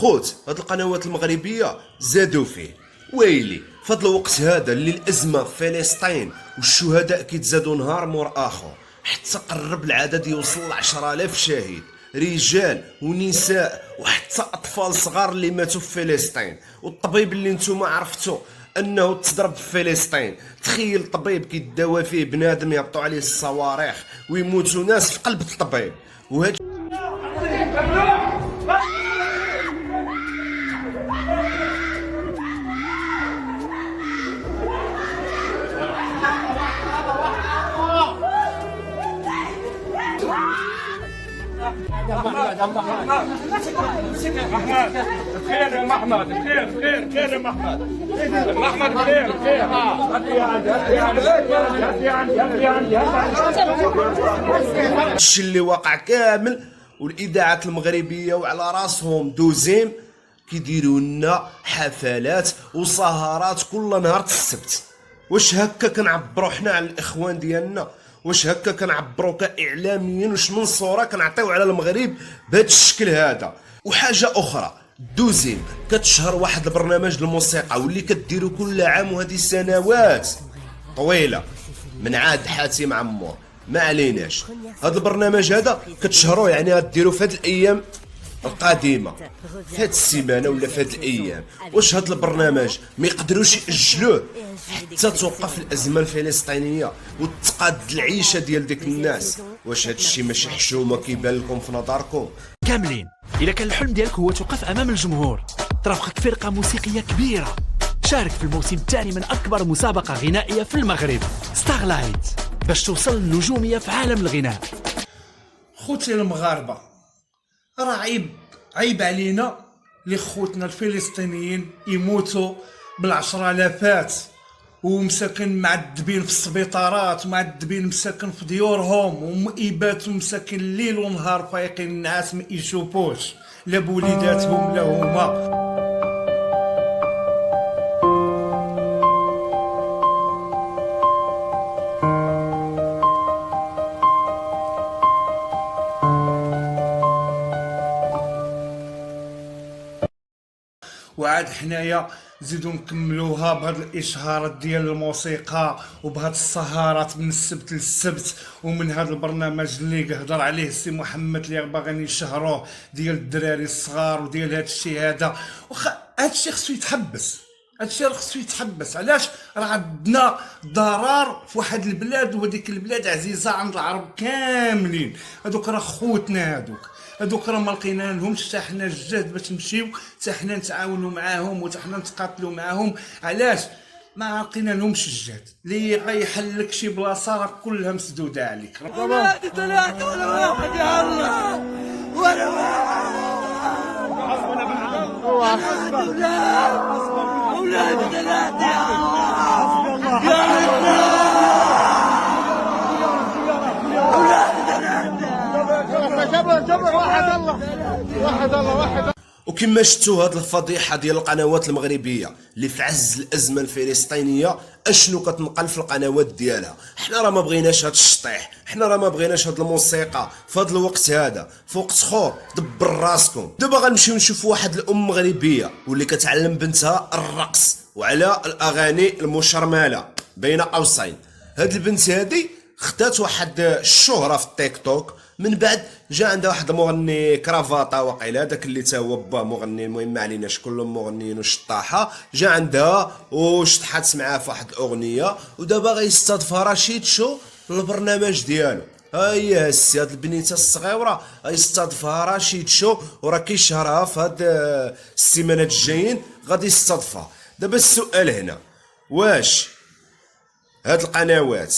خوت هاد القنوات المغربيه زادوا فيه. ويلي فهاد الوقت هذا اللي الازمه في فلسطين والشهداء كيتزادوا نهار مور اخر، حتى قرب العدد يوصل ل 10,000 شهيد، رجال ونساء وحتى اطفال صغار اللي ماتوا في فلسطين. والطبيب اللي نتوما عرفتوا انه تضرب في فلسطين، تخيل طبيب كيداوى فيه بنادم يهبطوا عليه الصواريخ ويموتوا ناس في قلب الطبيب. وهاد خير يا محمد، خير يا محمد، محمد خير الشيء اللي واقع كامل. والاذاعات المغربيه وعلى راسهم دوزيم كيديروا لنا حفلات وسهرات كل نهار السبت. واش هكا كنعبروا حنا على الاخوان ديالنا؟ واش هكا كنعبروا كاعلاميين؟ واش من صوره كنعطيو على المغرب بهذا الشكل هذا؟ وحاجه اخرى، دوزيم كتشهر واحد البرنامج الموسيقى واللي كديروا كل عام، وهذه سنوات طويله من عهد حاتم عمور. ما عليناش، هذا البرنامج هذا كتشهروه يعني غديروا في هذه الايام القادمه، في هذه السيمانه ولا في هذه الايام. واش هذا البرنامج ما يقدروش ياجلوه حتى توقف الازمه الفلسطينيه وتقاد العيشه ديال ديك الناس؟ واش هذا الشيء ماشي حشومه كيبان لكم في نظركم كاملين؟ الا كان الحلم ديالك هو توقف امام الجمهور، ترافقك فرقه موسيقيه كبيره، شارك في الموسم الثاني من اكبر مسابقه غنائيه في المغرب، ستارلايت، باش توصل للنجوميه في عالم الغناء. خوتي المغاربه، راه عيب علينا اللي خوتنا الفلسطينيين يموتوا بالعشرالافات ومساكن معذبين في السبيطارات ومعذبين مساكن في ديورهم ومئباتهم مساكن ليل ونهار فايقين الناس ما يشوفوش لا بوليداتهم لا هما. وعاد حنايا نزيدو نكملوها بهاد الاشهارات ديال الموسيقى وبهاد السهرات من السبت للسبت، ومن هاد البرنامج اللي هضر عليه السي محمد اللي باغيين يشهروه ديال الدراري الصغار وديال هاد الشيء هذا. واخا هاد الشيء خصو يتحبس، هاد الشيء خصو يتحبس. علاش؟ راه عندنا ضرر في واحد البلاد، وهذيك البلاد عزيزه عند العرب كاملين. هادوك راه خوتنا، هادوك راه ما لقينا لهمش حتى حنا الجهد باش نمشيو حتى حنا نتعاونوا معاهم وحتى حنا نتقاتلوا معاهم. علاش؟ ما لقينا لهمش الجهد. اللي غيحلك شي بلاصه راه كلها مسدوده عليك. ولادي ثلاثه ولا واحد يا الله، ولا واحد. اولادي ثلاثه يا الله، يا الله. وكما شفتوا هاد الفضيحه ديال القنوات المغربيه اللي في عز الازمه الفلسطينيه اشنو كتنقل في القنوات ديالها. حنا راه ما بغيناش هاد الشطيح، حنا راه ما بغيناش هاد الموسيقى في هاد الوقت هذا. في وقت اخر دبر راسكم. دابا غنمشيو نشوفوا واحد الام مغربيه واللي كتعلم بنتها الرقص وعلى الاغاني المشرمله بين قوسين. هاد البنت هادي خدات واحد الشهره في التيك توك، من بعد جا عندها واحد المغني كرافاطه واقيلا هذاك اللي تا هو با مغني، المهم ما عليناش كلهم مغنيين وشطاحه. جا عندها وشطحات معاه في واحد الاغنيه، ودابا غيستضيفها رشيد شو للبرنامج ديالو. ها هي السي هاد البنيته الصغيره غيستضيفها رشيد شو، وراه كيشهرها في هاد السيمانات الجايين غادي يستضيفها. دابا السؤال هنا، واش هاد القنوات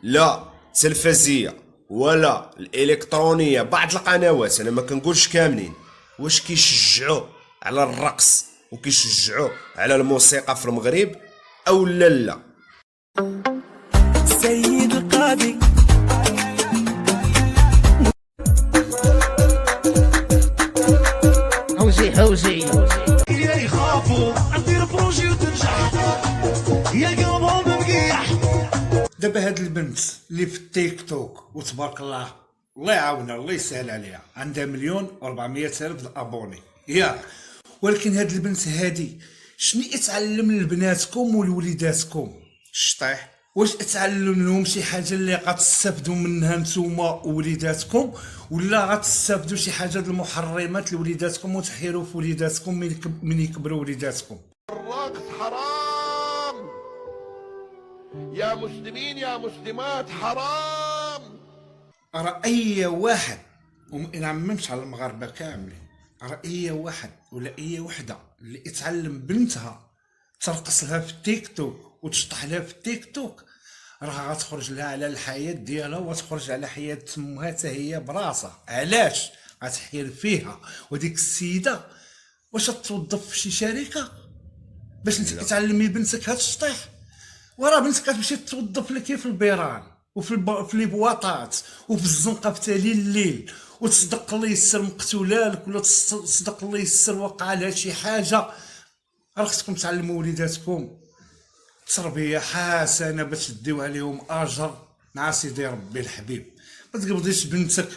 لا التلفزيه ولا الالكترونيه، بعض القنوات انا ما كنقولش كاملين، واش كيشجعوا على الرقص وكيشجعوا على الموسيقى في المغرب او لا؟ سيد القاضي حوزي يا يخافوا ندير بروجي وتنجح يا قلبهم مقيح. دابا هاد البنت اللي في التيك توك وتبارك الله الله يعاونها الله يسهل عليها، عندها 1,400,000 الابوني ياك، ولكن هاد البنت هادي شنو اتعلم لبناتكم ولوليداتكم؟ الشطيح. واش اتعلم لهم شي حاجه اللي غتستافدوا منها نتوما ووليداتكم، ولا غتستافدوا شي حاجه د المحرمات لوليداتكم وتحيروا في وليداتكم من يكبروا وليداتكم؟ الرقص حرام يا مسلمين يا مسلمات، حرام. راه اي واحد، وما نعممش على المغاربه كاملين، راه اي واحد ولا اي وحده اللي اتعلم بنتها ترقص لها في التيك توك وتشطح لها في التيك توك، راه غتخرج لها على الحياه ديالها وتخرج على حياه تمها حتى هي براسها. علاش غتحير فيها؟ وديك السيده واش توظف في شي شركه باش انت كتعلمي بنتك هاد الشطيح؟ وراه بنتك كتمشي توظف لك في البيران في لي بواطات وفي الزنقه في تالي الليل، وتصدق الله يسر مقتوله لك، ولا تصدق الله يسر وقع لها شي حاجه. راه خصكم تعلموا وليداتكم تربيه حسنه باش تديو عليهم اجر مع سيدي ربي الحبيب. ما تقبضيش بنتك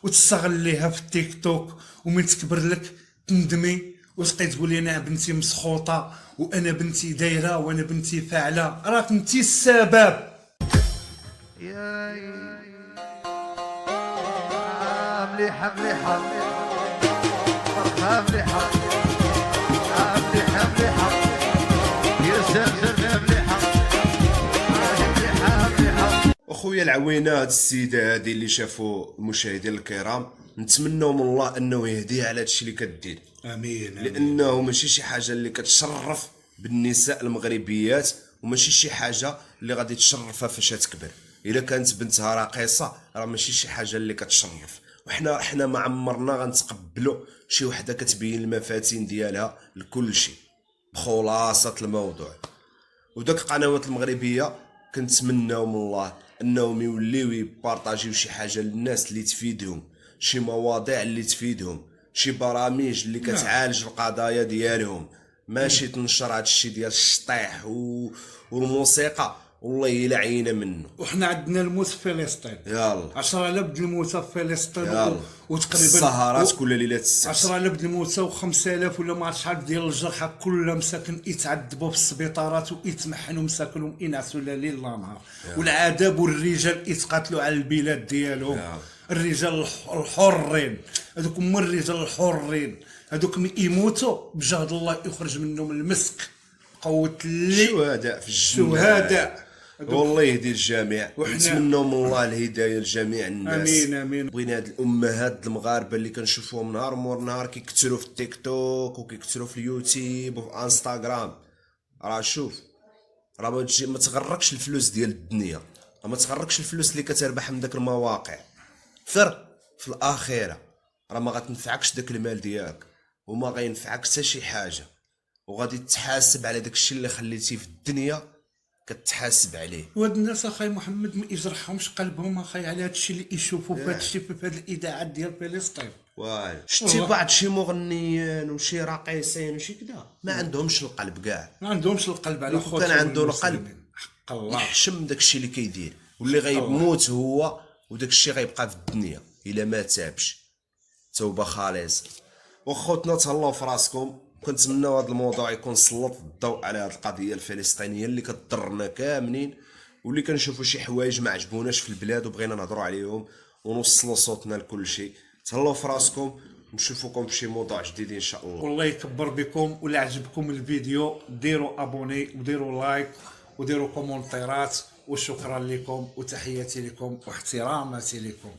وتستغليها في التيك توك، ومن تكبر لك تندمي وتبقاي تقولي انا بنتي مسخوطه وانا بنتي دايره وانا بنتي فاعله. راك انتي السبب. مليحة مليحة فرحة مليحة مليحة مليحة يا سلام مليحة مليحة مليحة. اخويا العوينه، هاد السيده هادي اللي شافوا المشاهدين الكرام، نتمنوا من الله انه يهديها على هادشي اللي كدير، امين. لانه ماشي شي حاجه اللي كتشرف بالنساء المغربيات، وماشي شي حاجه اللي غادي تشرفها فاش تكبر. الا كانت بنتها راقصه راه ماشي شي حاجه اللي كتشرف، وحنا ما عمرنا غنتقبلوا شي وحده كتبين المفاتن ديالها لكل شيء بخلاصه الموضوع. وداك القنوات المغربيه كنتمناو من الله انهم يوليو يبارطاجيو شي حاجه للناس اللي تفيدهم، شي مواضيع اللي تفيدهم، شي برامج اللي كتعالج القضايا ديالهم، ماشي تنشر هذا الشيء ديال الشطيح والموسيقى والله الا عينا منه. وحنا عندنا الموت في فلسطين، يلا 10,000 د الموتى في فلسطين، يلا وتقريبا السهرات كل ليله السبت 10,000 د الموتى و5,000 ولا ما عرفت شحال ديال الجرحى كل مساكن يتعذبوا في السبيطارات ويتمحنوا مساكنهم ينعسوا لا ليل لا نهار، والعذاب والرجال يتقاتلوا على البلاد ديالهم. الرجال الحرين هذوك هما الرجال الحرين، هذوك يموتوا بجهد الله يخرج منهم المسك. قوت اللي شهداء في الجنة، شهداء. والله يهدي الجميع، ونتمنوا من الله الهدايه لجميع الناس. امين امين. بغينا هاد الامهات المغاربه اللي كنشوفوهم نهار مور نهار كيكثروا في التيك توك وكيكثروا في اليوتيوب وفي انستغرام، راه شوف، راه ما تغركش الفلوس ديال الدنيا، ما تغركش الفلوس اللي كتربح من داك المواقع، فر في الاخره راه ما غتنفعكش داك المال ديالك وما غينفعك حتى شي حاجه، وغادي تحاسب على داك الشيء اللي خليتيه في الدنيا كتحاسب عليه. وهاد الناس اخاي محمد ما يجرحهمش قلبهم اخاي على هاد الشيء اللي يشوفوا في هاد الشيء في هاد الاذاعات ديال فلسطين. والو شتي بعض شي مغنيين وشي راقصين وشي كذا ما عندهمش القلب كاع، ما عندهمش القلب على لو خوتهم كان عنده المسلمين. القلب حق الله يحشم داك الشيء اللي كيدير، واللي غيموت هو وداك الشيء غيبقى في الدنيا الا ما تابش توبه خالصه. وخوتنا تهلاو في راسكم، كنتمناو هذا الموضوع يكون سلط الضوء على هذه القضيه الفلسطينيه اللي كتضرنا كاملين، واللي كنشوفوا شي حوايج ما عجبوناش في البلاد وبغينا نهضروا عليهم ونوصلوا صوتنا لكل شيء. تهلاو في راسكم، نشوفكم في شي موضوع جديد ان شاء الله. والله يكبر بكم. ولا عجبكم الفيديو ديروا ابوني وديروا لايك وديروا كومونتيرات، وشكرا لكم وتحياتي لكم واحتراماتي لكم.